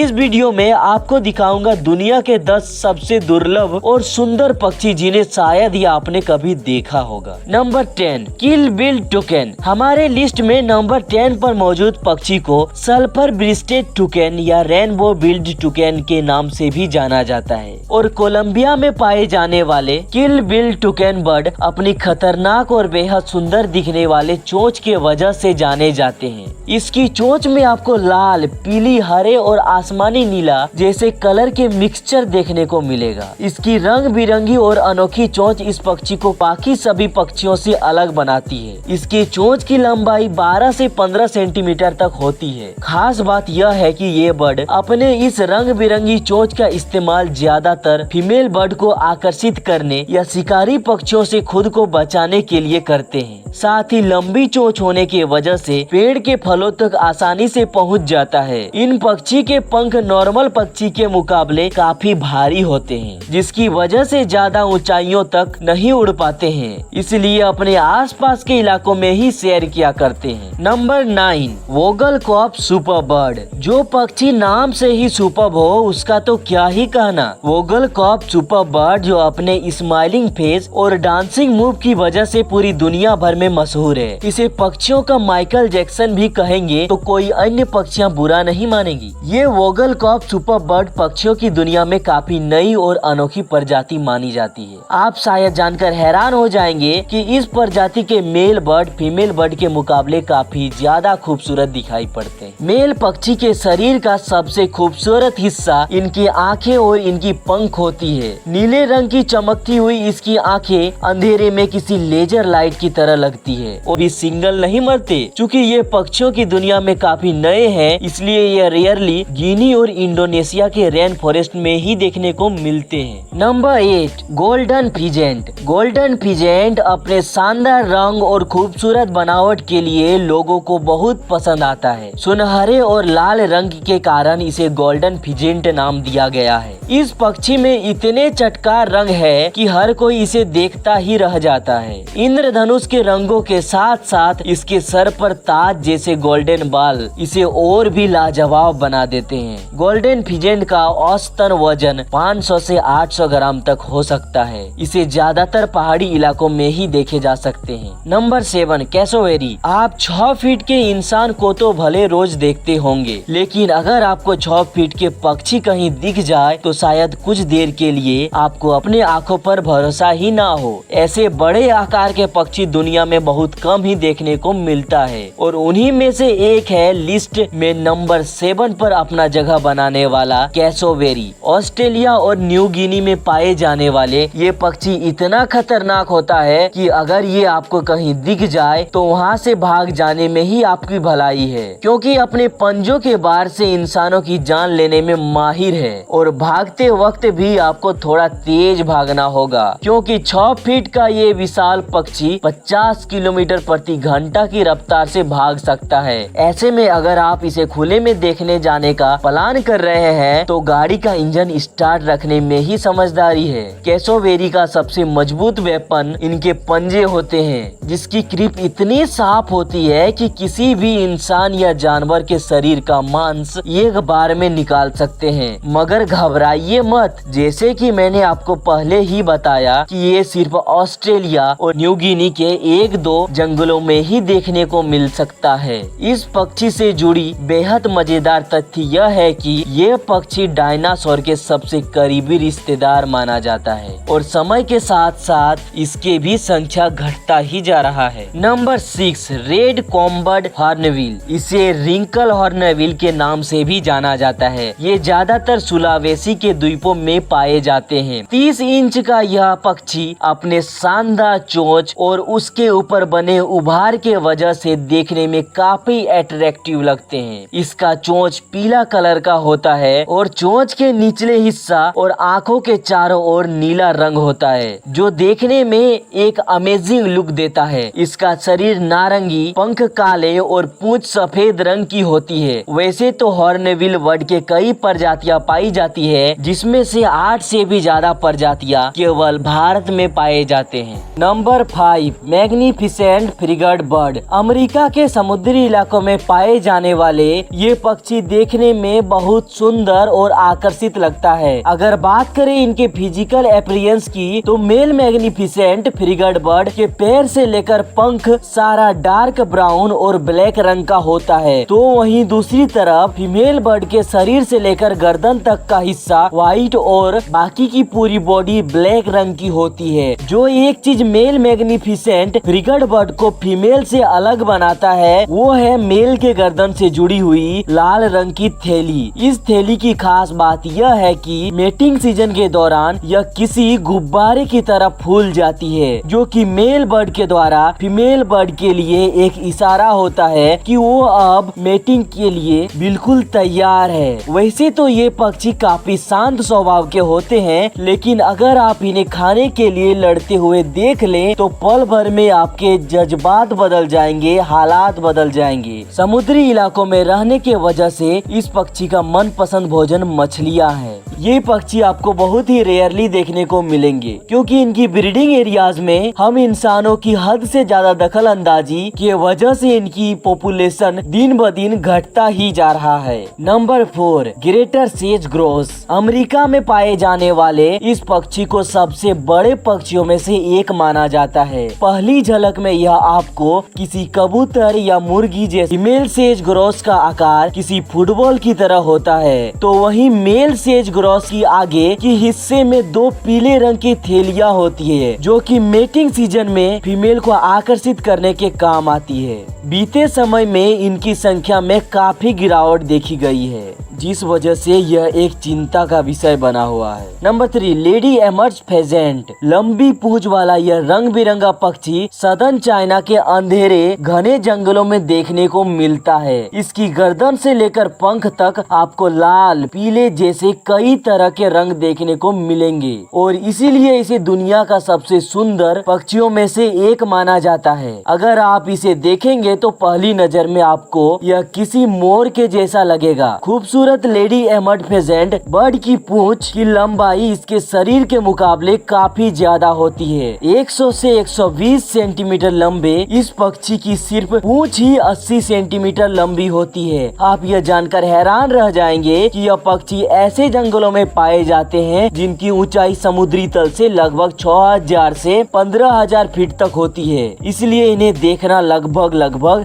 इस वीडियो में आपको दिखाऊंगा दुनिया के 10 सबसे दुर्लभ और सुंदर पक्षी जिन्हें शायद ही आपने कभी देखा होगा। नंबर 10 किल बिल टुकेन। हमारे लिस्ट में नंबर 10 पर मौजूद पक्षी को सल्फर ब्रिस्टेड टुकेन या रेनबो बिल्ड टुकेन के नाम से भी जाना जाता है और कोलंबिया में पाए जाने वाले किल बिल टुकेन बर्ड अपनी खतरनाक और बेहद सुंदर दिखने वाले चोंच के वजह से जाने जाते हैं। इसकी चोंच में आपको लाल, पीली, हरे और आसमानी नीला जैसे कलर के मिक्सचर देखने को मिलेगा। इसकी रंग बिरंगी और अनोखी चोंच इस पक्षी को बाकी सभी पक्षियों से अलग बनाती है। इसकी चोंच की लंबाई 12 से 15 सेंटीमीटर तक होती है। खास बात यह है कि ये बर्ड अपने इस रंग बिरंगी चोंच का इस्तेमाल ज्यादातर फीमेल बर्ड को आकर्षित करने या शिकारी पक्षियों से खुद को बचाने के लिए करते हैं। साथ ही लंबी चोंच होने की वजह से पेड़ के फलों तक आसानी से पहुंच जाता है। इन पक्षी के पंख नॉर्मल पक्षी के मुकाबले काफी भारी होते हैं, जिसकी वजह से ज्यादा ऊंचाइयों तक नहीं उड़ पाते हैं, इसलिए अपने आसपास के इलाकों में ही सैर किया करते हैं। Number 9 Vogelkop super bird. जो पक्षी नाम से ही सुपर हो उसका तो क्या ही कहना। वोगल कॉप सुपर बर्ड जो अपने स्माइलिंग फेस और डांसिंग मूव की वजह से पूरी दुनिया भर में मशहूर है। इसे पक्षियों का माइकल जैक्सन भी कहेंगे तो कोई अन्य पक्षियां बुरा नहीं मानेगी। ये वोगल कॉप सुपर बर्ड पक्षियों की दुनिया में काफी नई और अनोखी प्रजाति मानी जाती है। आप शायद जानकर हैरान हो जाएंगे कि इस प्रजाति के मेल बर्ड फीमेल बर्ड के मुकाबले काफी ज्यादा खूबसूरत दिखाई पड़ते हैं। मेल पक्षी के शरीर का सबसे खूबसूरत हिस्सा इनकी आँखें और इनकी पंख होती है। नीले रंग की चमकती हुई इसकी आँखें अंधेरे में किसी लेजर लाइट की तरह लगती है और भी सिंगल नहीं मरते। चूँकि ये पक्षियों की दुनिया में काफी नए हैं, इसलिए ये रेयरली गिनी और इंडोनेशिया के रेन फॉरेस्ट में ही देखने को मिलते हैं। Number 8 golden pheasant. Golden pheasant अपने शानदार रंग और खूबसूरत बनावट के लिए लोगों को बहुत पसंद आता है। सुनहरे और लाल रंग के कारण इसे गोल्डन फिजेंट नाम दिया गया है। इस पक्षी में इतने चटकार रंग है कि हर कोई इसे देखता ही रह जाता है। इंद्रधनुष के रंगों के साथ साथ इसके सर पर ताज जैसे गोल्डन बाल इसे और भी लाजवाब बना देते हैं। गोल्डन फिजेंट का औसतन वजन 500 से 800 ग्राम तक हो सकता है। इसे ज्यादातर पहाड़ी इलाकों में ही देखे जा सकते हैं। Number 7 cassowary. आप 6 फीट के इंसान को तो भले रोज देखते होंगे, लेकिन अगर आपको 6 फीट के पक्षी कहीं दिख जाए तो शायद कुछ देर के लिए आपको अपने आंखों पर भरोसा ही ना हो। ऐसे बड़े आकार के पक्षी दुनिया में बहुत कम ही देखने को मिलता है और उन्हीं में से एक है लिस्ट में नंबर 7 पर अपना जगह बनाने वाला कैसोवेरी। ऑस्ट्रेलिया और न्यू गिनी में पाए जाने वाले ये पक्षी इतना खतरनाक होता है कि अगर ये आपको कहीं दिख जाए तो वहाँ से भाग जाने में ही आपकी भलाई है, क्योंकि अपने पंजों के बार से इंसानों की जान लेने में माहिर है और भागते वक्त भी आपको थोड़ा तेज भागना होगा, क्योंकि 6 फीट का ये विशाल पक्षी 50 किलोमीटर प्रति घंटा की रफ्तार से भाग सकता है। ऐसे में अगर आप इसे खुले में देखने जाने का प्लान कर रहे हैं तो गाड़ी का इंजन स्टार्ट रखने में ही समझदारी है। कैसोवेरी का सबसे मजबूत वेपन इनके पंजे होते हैं, जिसकी क्रीप इतनी साफ होती है कि किसी भी इंसान या जानवर के शरीर का मांस एक बार में निकाल सकते हैं। मगर घबराइए मत, जैसे कि मैंने आपको पहले ही बताया कि ये सिर्फ ऑस्ट्रेलिया और न्यू गिनी के 1-2 जंगलों में ही देखने को मिल सकता है। इस पक्षी से जुड़ी बेहद मजेदार तथ्य यह है कि ये पक्षी डायनासोर के सबसे करीबी रिश्तेदार माना जाता है और समय के साथ साथ इसके भी संख्या घटता ही जा रहा है। Number 6 red combed hornbill. इसे रिंकल हॉर्नबिल के नाम से भी जाना जाता है। ये ज्यादातर सुलावेसी के द्वीपों में पाए जाते हैं। 30 इंच का यह पक्षी अपने शानदार चोंच और उसके ऊपर बने उभार के वजह से देखने में काफी अट्रैक्टिव लगते हैं। इसका चोंच पीला कलर का होता है और चोंच के निचले हिस्सा और आंखों के चारों ओर नीला रंग होता है, जो देखने में एक अमेजिंग लुक देता है। इसका शरीर नारंगी, पंख काले और पूंछ सफेद रंग की होती है। वैसे तो हॉर्नबिल बर्ड के कई प्रजातियां पाई जाती है, जिसमें से 8 से भी ज्यादा प्रजातियां केवल भारत में पाए जाते हैं। Number 5 magnificent frigate bird. America के समुद्री इलाकों में पाए जाने वाले ये पक्षी देखने में में बहुत सुंदर और आकर्षित लगता है। अगर बात करें इनके फिजिकल अपीयरेंस की तो मेल मैग्निफिसेंट फ्रिगेट बर्ड के पैर से लेकर पंख सारा डार्क ब्राउन और ब्लैक रंग का होता है, तो वहीं दूसरी तरफ फीमेल बर्ड के शरीर से लेकर गर्दन तक का हिस्सा व्हाइट और बाकी की पूरी बॉडी ब्लैक रंग की होती है। जो एक चीज मेल मैग्निफिसेंट फ्रिगेट बर्ड को फीमेल से अलग बनाता है वो है मेल के गर्दन से जुड़ी हुई लाल रंग की थैली। इस थैली की खास बात यह है कि मेटिंग सीजन के दौरान यह किसी गुब्बारे की तरह फूल जाती है, जो कि मेल बर्ड के द्वारा फीमेल बर्ड के लिए एक इशारा होता है कि वो अब मेटिंग के लिए बिल्कुल तैयार है। वैसे तो ये पक्षी काफी शांत स्वभाव के होते हैं, लेकिन अगर आप इन्हें खाने के लिए लड़ते हुए देख लें तो पल भर में आपके जज्बात बदल जाएंगे, हालात बदल जाएंगे। समुद्री इलाकों में रहने के वजह से इस पक्षी का मनपसंद भोजन मछलियाँ है। ये पक्षी आपको बहुत ही रेयरली देखने को मिलेंगे, क्योंकि इनकी ब्रीडिंग एरियाज में हम इंसानों की हद से ज्यादा दखल अंदाजी की वजह से इनकी पॉपुलेशन दिन ब दिन घटता ही जा रहा है। Number 4, greater sage grouse. America में पाए जाने वाले इस पक्षी को सबसे बड़े पक्षियों में से एक माना जाता है। पहली झलक में यह आपको किसी कबूतर या मुर्गी जैसे फीमेल सेज ग्रोस का आकार किसी फुटबॉल की तरह होता है, तो वहीं मेल सेज ग्रोस की आगे की हिस्से में 2 पीले रंग की थैलियां होती है, जो कि मेटिंग सीजन में फीमेल को आकर्षित करने के काम आती है। बीते समय में इनकी संख्या में काफी गिरावट देखी गई है, जिस वजह से यह एक चिंता का विषय बना हुआ है। Number 3, lady emerge pheasant. लंबी पूंछ वाला यह रंग बिरंगा पक्षी सदर्न चाइना के अंधेरे घने जंगलों में देखने को मिलता है। इसकी गर्दन से लेकर पंख तक आपको लाल, पीले जैसे कई तरह के रंग देखने को मिलेंगे और इसीलिए इसे दुनिया का सबसे सुंदर पक्षियों में से एक माना जाता है। अगर आप इसे देखेंगे तो पहली नजर में आपको यह किसी मोर के जैसा लगेगा। खूबसूरत लेडी एमर्ज फेजेंट बर्ड की पूंछ की लंबाई इसके शरीर के मुकाबले काफी ज्यादा होती है। 100 से 120 सेंटीमीटर लंबे इस पक्षी की सिर्फ पूंछ ही 80 सेंटीमीटर लंबी होती है। आप यह जानकर हैरान रह जाएंगे कि यह पक्षी ऐसे जंगलों में पाए जाते हैं जिनकी ऊंचाई समुद्री तल से लगभग 6000 से 15000 फीट तक होती है, इसलिए इन्हें देखना लगभग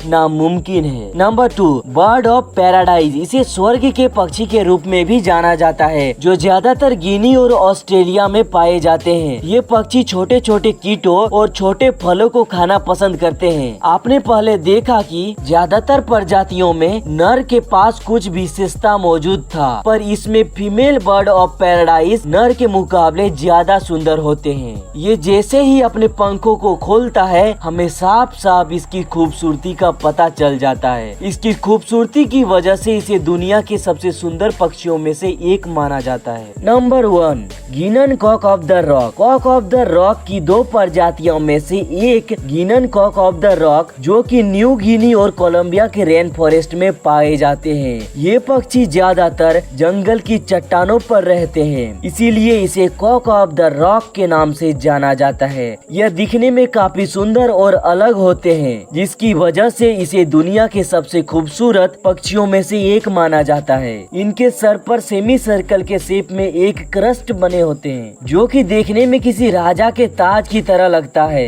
नामुमकिन है। Number 2, bird of paradise. इसे स्वर्ग के पक्षी के रूप में भी जाना जाता है, जो ज्यादातर गिनी और ऑस्ट्रेलिया में पाए जाते हैं। ये पक्षी छोटे छोटे कीटों और छोटे फलों को खाना पसंद करते हैं। आपने पहले देखा कि ज्यादातर प्रजातियों में नर के पास कुछ विशेषता मौजूद था, पर इसमें फीमेल बर्ड ऑफ पैराडाइज नर के मुकाबले ज्यादा सुंदर होते हैं। ये जैसे ही अपने पंखों को खोलता है, हमें साफ साफ इसकी खूबसूरती का पता चल जाता है। इसकी खूबसूरती की वजह से इसे दुनिया के सबसे सुंदर पक्षियों में से एक माना जाता है। Number 1, Guianan cock of the rock. Cock of the rock की 2 प्रजातियों में से एक Guianan cock of the rock, जो कि न्यू गिनी और कोलंबिया के रेन फॉरेस्ट में पाए जाते हैं। ये पक्षी ज्यादातर जंगल की चट्टानों पर रहते हैं, इसीलिए इसे कॉक ऑफ द रॉक के नाम से जाना जाता है। यह दिखने में काफी सुंदर और अलग होते हैं, जिसकी वजह से इसे दुनिया के सबसे खूबसूरत पक्षियों में से एक माना जाता है। इनके सर पर सेमी सर्कल के शेप में एक क्रस्ट बने होते हैं, जो कि देखने में किसी राजा के ताज की तरह लगता है।